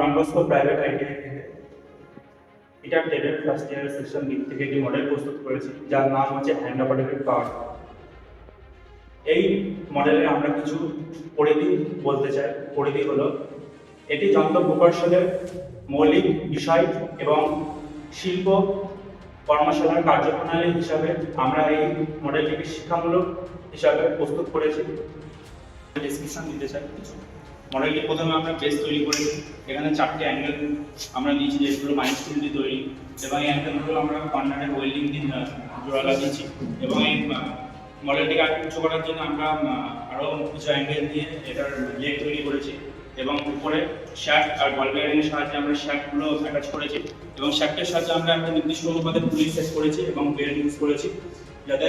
Don Bosco private ITI থেকে এটা টেটের first year section দিক থেকে একটি মডেল প্রস্তুত করেছি যার নাম হচ্ছে হ্যান্ড অপারেটেড পাওয়ার। এই মডেলে আমরা কিছু পরিধি বলতে চাই। পরিধি হলো এটি যন্ত্র প্রকৌশলের মৌলিক বিষয় এবং শিল্প কর্মশালার কার্যপ্রণালী হিসাবে আমরা এই মডেলটিকে শিক্ষামূলক হিসাবে প্রস্তুত করেছি। ডিসক্রিপশন দিতে চাই কিছু। মডেলটি প্রথমে আমরা বেস তৈরি করেছি। এখানে 4টে অ্যাঙ্গেল আমরা নিয়েছি, যেগুলো মাইলস্টোন দিয়ে তৈরি, এবং এই অ্যাঙ্গেলগুলো আমরা কর্নারের ওয়েল্ডিং দিয়ে জোড়া লাগিয়েছি। এবং এই মডেলটিকে আরও উঁচু করার জন্য আমরা আরও কিছু অ্যাঙ্গেল দিয়ে এটার লেগ তৈরি করেছি, এবং উপরে শ্যাফট আর বল বেয়ারিংয়ের সাহায্যে আমরা শ্যাফটগুলো অ্যাটাচ করেছি, এবং শ্যাফটের সাহায্যে আমরা একটা নির্দিষ্ট অনুপাতে পুলি সেট করেছি এবং বেয়ারিং ইউজ করেছি, যাতে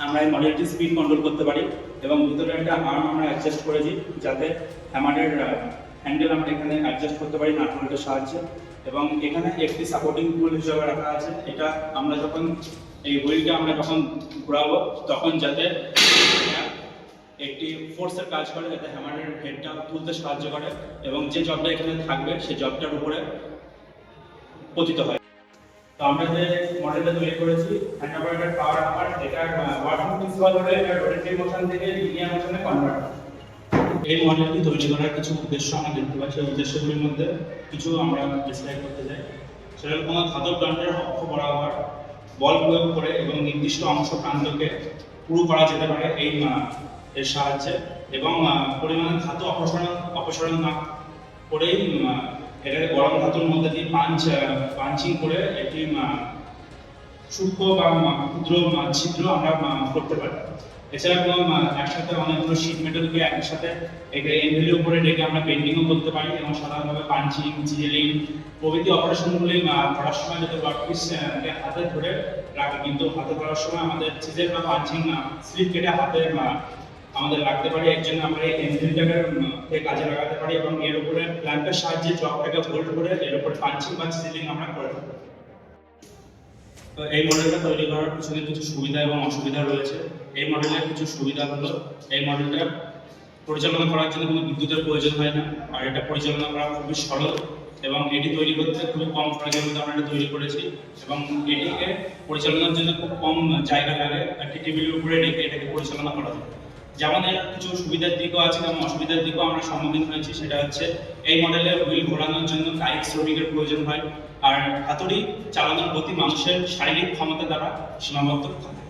আমরা এই মডেলটি স্পিড কন্ট্রোল করতে পারি। এবং ভিতরে একটা আর্ম আমরা অ্যাডজাস্ট করেছি, যাতে হ্যামারের হ্যান্ডেল আমরা এখানে অ্যাডজাস্ট করতে পারি নাট বল্টের সাহায্যে। এবং এখানে একটি সাপোর্টিং টুল হিসেবে রাখা আছে। এটা আমরা যখন এই হুইলটা আমরা যখন ঘোরাবো তখন যাতে একটি ফোর্সের কাজ করে, যাতে হ্যামারের হেডটা তুলতে সাহায্য করে এবং যে জবটা এখানে থাকবে সেই জবটার উপরে পতিত হয়। তো আমরা যে মডেলটা তৈরি করেছি হ্যান্ড অপারেটেড পাওয়ার হামার, এটার ওয়ার্কিং প্রিন্সিপাল হলো এটা রোটেটরি মোশন থেকে লিনিয়ার মোশনে কনভার্ট। এই মডেলটি তৈরি করার কিছু উদ্দেশ্য আমরা দেখতে পাচ্ছি। এই উদ্দেশ্যগুলির মধ্যে কিছু আমরা ডিসক্রাইব করতে চাই। সেটা কোনো ধাতব যন্ত্রের অক্ষ বরাবর বল প্রয়োগ করে এবং নির্দিষ্ট অংশ প্রান্তকে পুরু করা যেতে পারে এই এর সাহায্যে, এবং পরিমাণে ধাতু অপসারণ না করেই এটাকে গরম ধাতুর মধ্যে দিয়ে পাঞ্চিং করে একটি সূক্ষ্ম বা ক্ষুদ্র ছিদ্র আমরা করতে পারি। এছাড়া কোনো একসাথে অনেকগুলো শীট মেটালকে একসাথে এনভিলের উপরে রেখে আমরা পেন্টিংও করতে পারি, এবং সাধারণভাবে পাঞ্চিং, চিজেলিং প্রভৃতি অপারেশনগুলি করার সময় যাতে ওয়ার্কপিসকে হাতে ধরে রাখে, কিন্তু হাতে ধরার সময় আমাদের চিজেল বা পাঞ্চিং স্লিপ কেটে হাতে আমাদের রাখতে পারি। এর জন্য আমরা এই এনভিলটাকে কাজে লাগাতে পারি, এবং এর উপরে ক্ল্যাম্পের সাহায্যে জবটাকে হোল্ড করে এর উপরে পাঞ্চিং বা চিজেলিং আমরা করে থাকি। তো এই মডেলটা তৈরি করার পিছনে কিছু সুবিধা এবং অসুবিধা রয়েছে। এই মডেলের কিছু সুবিধা হলো এই মডেলটা পরিচালনা করার জন্য কোনো বিদ্যুতের প্রয়োজন হয় না, আর এটা পরিচালনা করা খুবই সরল, এবং এটি তৈরি করতে খুবই কম খরচের মধ্যে আমরা এটা তৈরি করেছি, এবং এটিকে পরিচালনার জন্য খুব কম জায়গা লাগে। একটি টেবিলের উপরে রেখে এটাকে পরিচালনা করা যায়। যেমন এর কিছু সুবিধার দিকও আছে, তেমন অসুবিধার দিকও আমরা সম্মুখীন হয়েছি। সেটা হচ্ছে এই মডেলের হুইল ঘোরানোর জন্য কায়িক শ্রমিকের প্রয়োজন হয়, আর হাতুড়ি চালানোর গতি মানুষের শারীরিক ক্ষমতা দ্বারা সীমাবদ্ধ থাকে।